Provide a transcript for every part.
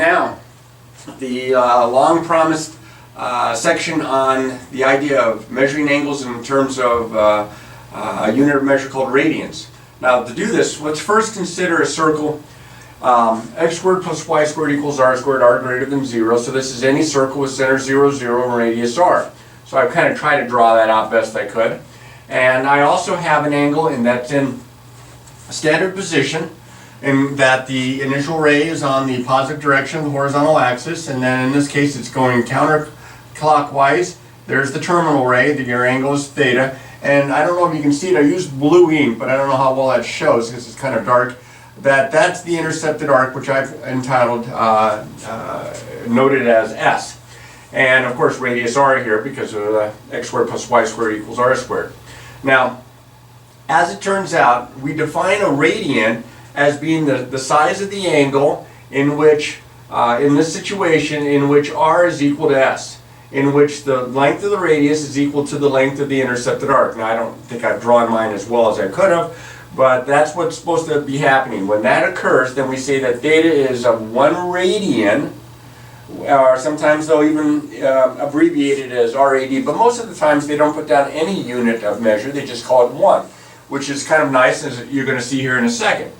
now, the long promised section on the idea of measuring angles in terms of a unit of measure called radians. Now, to do this, let's first consider a circle. X squared plus y squared equals r squared, r greater than 0. So this is any circle with center 0, 0 and radius r. So I've kind of tried to draw that out best I could. And I also have an angle, and that's in standard position, in that the initial ray is on the positive direction of the horizontal axis, and then in this case it's going counterclockwise. There's the terminal ray, your angle is theta, and I don't know if you can see it, I used blue ink, but I don't know how well that shows because it's kind of dark. That's the intercepted arc, which I've entitled, noted as S. And of course radius r here because of x squared plus y squared equals r squared. Now, as it turns out, we define a radian as being the size of the angle in which, in this situation, in which r is equal to s, in which the length of the radius is equal to the length of the intercepted arc. Now, I don't think I've drawn mine as well as I could have, but that's what's supposed to be happening. When that occurs, then we say that theta is of 1 radian, or sometimes they'll even abbreviate it as RAD, but most of the times they don't put down any unit of measure, they just call it 1, which is kind of nice, as you're going to see here in a second.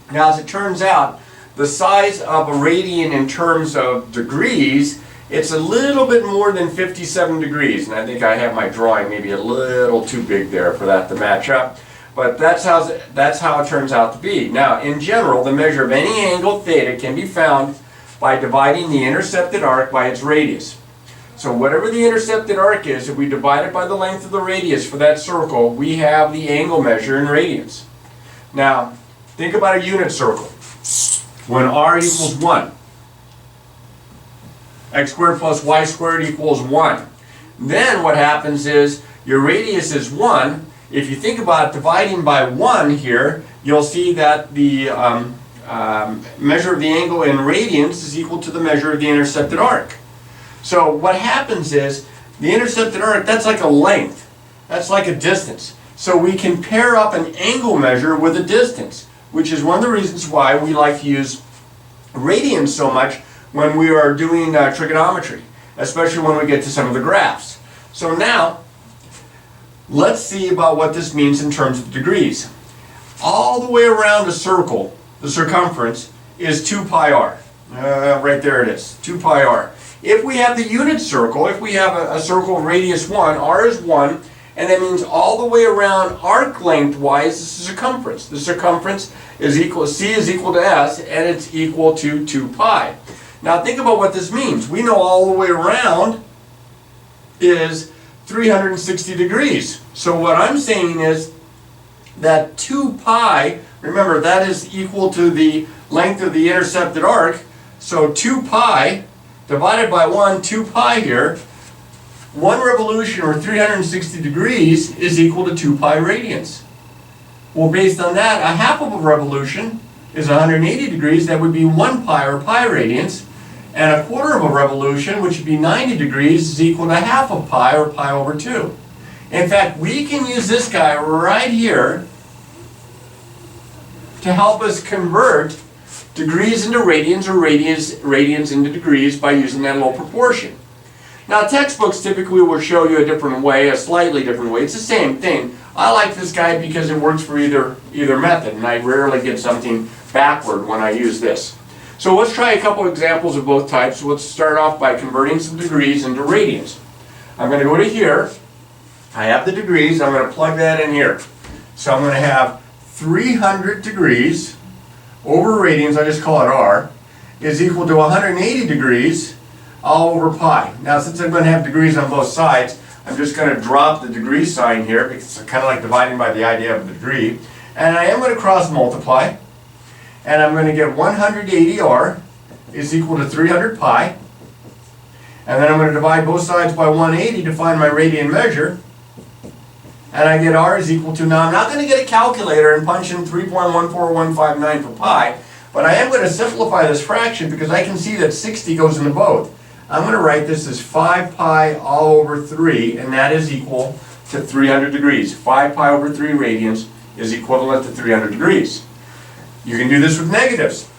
Now, as it turns out, the size of a radian in terms of degrees, it's a little bit more than 57 degrees, and I think I have my drawing maybe a little too big there for that to match up, but that's how it turns out to be. Now, in general, the measure of any angle theta can be found by dividing the intercepted arc by its radius. So whatever the intercepted arc is, if we divide it by the length of the radius for that circle, we have the angle measure in radians. Now, think about a unit circle. When r equals 1, x squared plus y squared equals 1. Then what happens is your radius is 1. If you think about dividing by 1 here, you'll see that the measure of the angle in radians is equal to the measure of the intercepted arc. So what happens is the intercepted arc, that's like a length. That's like a distance. So we can pair up an angle measure with a distance, which is one of the reasons why we like to use radians so much when we are doing trigonometry, especially when we get to some of the graphs. So now, let's see about what this means in terms of degrees. All the way around a circle, the circumference is 2 pi r. Right there it is, 2 pi r. If we have the unit circle, if we have a circle radius 1, r is 1, and that means all the way around arc lengthwise is the circumference. The circumference is equal, c is equal to s, and it's equal to 2 pi. Now think about what this means. We know all the way around is 360 degrees. So what I'm saying is that 2 pi, remember that is equal to the length of the intercepted arc, so 2 pi divided by 1, 2 pi here, 1 revolution or 360 degrees is equal to 2 pi radians. Well, based on that, a half of a revolution is 180 degrees, that would be 1 pi or pi radians, and a quarter of a revolution, which would be 90 degrees, is equal to half of pi or pi over 2. In fact, we can use this guy right here to help us convert degrees into radians or radians into degrees by using that little proportion. Now, textbooks typically will show you a different way, a slightly different way. It's the same thing. I like this guy because it works for either method, and I rarely get something backward when I use this. So let's try a couple examples of both types. Let's start off by converting some degrees into radians. I'm going to go to here. I have the degrees. I'm going to plug that in here. So I'm going to have 300 degrees over radians, I just call it r, is equal to 180 degrees all over pi. Now, since I'm going to have degrees on both sides, I'm just going to drop the degree sign here because it's kind of like dividing by the idea of the degree. And I am going to cross multiply. And I'm going to get 180r is equal to 300 pi. And then I'm going to divide both sides by 180 to find my radian measure. And I get r is equal to, now I'm not going to get a calculator and punch in 3.14159 for pi, but I am going to simplify this fraction because I can see that 60 goes into both. I'm going to write this as 5 pi all over 3, and that is equal to 300 degrees. 5 pi over 3 radians is equivalent to 300 degrees. You can do this with negatives.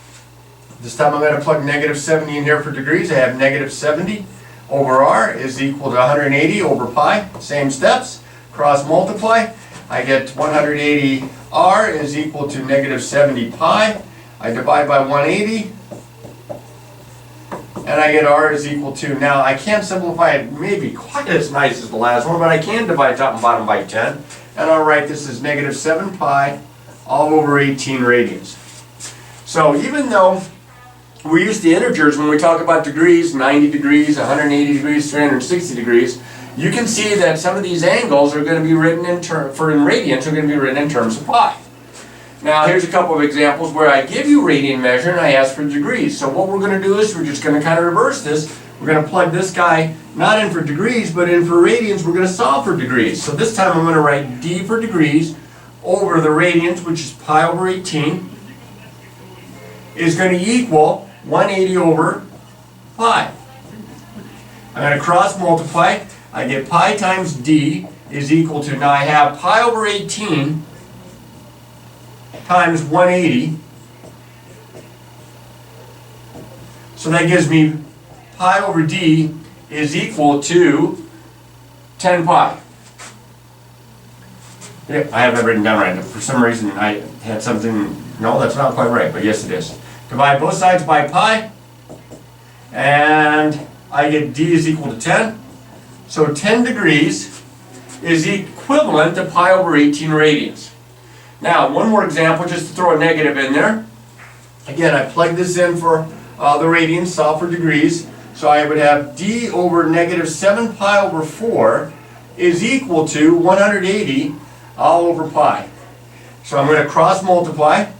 This time I'm going to plug negative 70 in here for degrees. I have negative 70 over r is equal to 180 over pi. Same steps. Cross multiply. I get 180 r is equal to negative 70 pi. I divide by 180. And I get r is equal to, now I can't simplify it maybe quite as nice as the last one, but I can divide top and bottom by 10. And I'll write this as negative 7 pi all over 18 radians. So even though we use the integers when we talk about degrees, 90 degrees, 180 degrees, 360 degrees, you can see that some of these angles are going to be written in radians are going to be written in terms of pi. Now here's a couple of examples where I give you radian measure and I ask for degrees. So what we're going to do is we're just going to kind of reverse this. We're going to plug this guy not in for degrees but in for radians. We're going to solve for degrees. So this time I'm going to write d for degrees over the radians, which is pi over 18, is going to equal 180 over pi. I'm going to cross multiply. I get pi times d is equal to, now I have pi over 18 times 180. So that gives me pi over d is equal to 10 pi. Yeah, I have that written down right. For some reason I had something, no, that's not quite right, but yes it is. Divide both sides by pi, and I get d is equal to 10. So 10 degrees is equivalent to pi over 18 radians. Now, one more example, just to throw a negative in there. Again, I plug this in for the radians, solve for degrees. So I would have d over negative 7 pi over 4 is equal to 180 all over pi. So I'm going to cross multiply.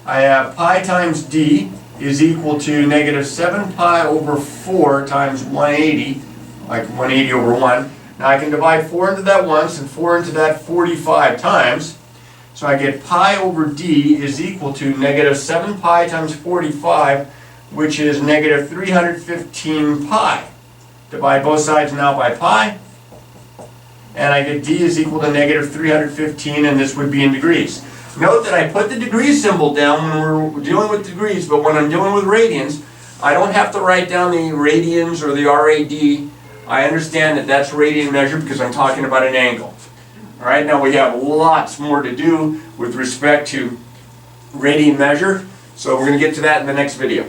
I have pi times d is equal to negative 7 pi over 4 times 180, like 180 over 1. Now I can divide 4 into that once and 4 into that 45 times. So I get pi over d is equal to negative 7 pi times 45, which is negative 315 pi. Divide both sides now by pi, and I get d is equal to negative 315, and this would be in degrees. Note that I put the degree symbol down when we're dealing with degrees, but when I'm dealing with radians, I don't have to write down the radians or the RAD. I understand that that's radian measure because I'm talking about an angle. All right, now we have lots more to do with respect to radian measure, so we're going to get to that in the next video.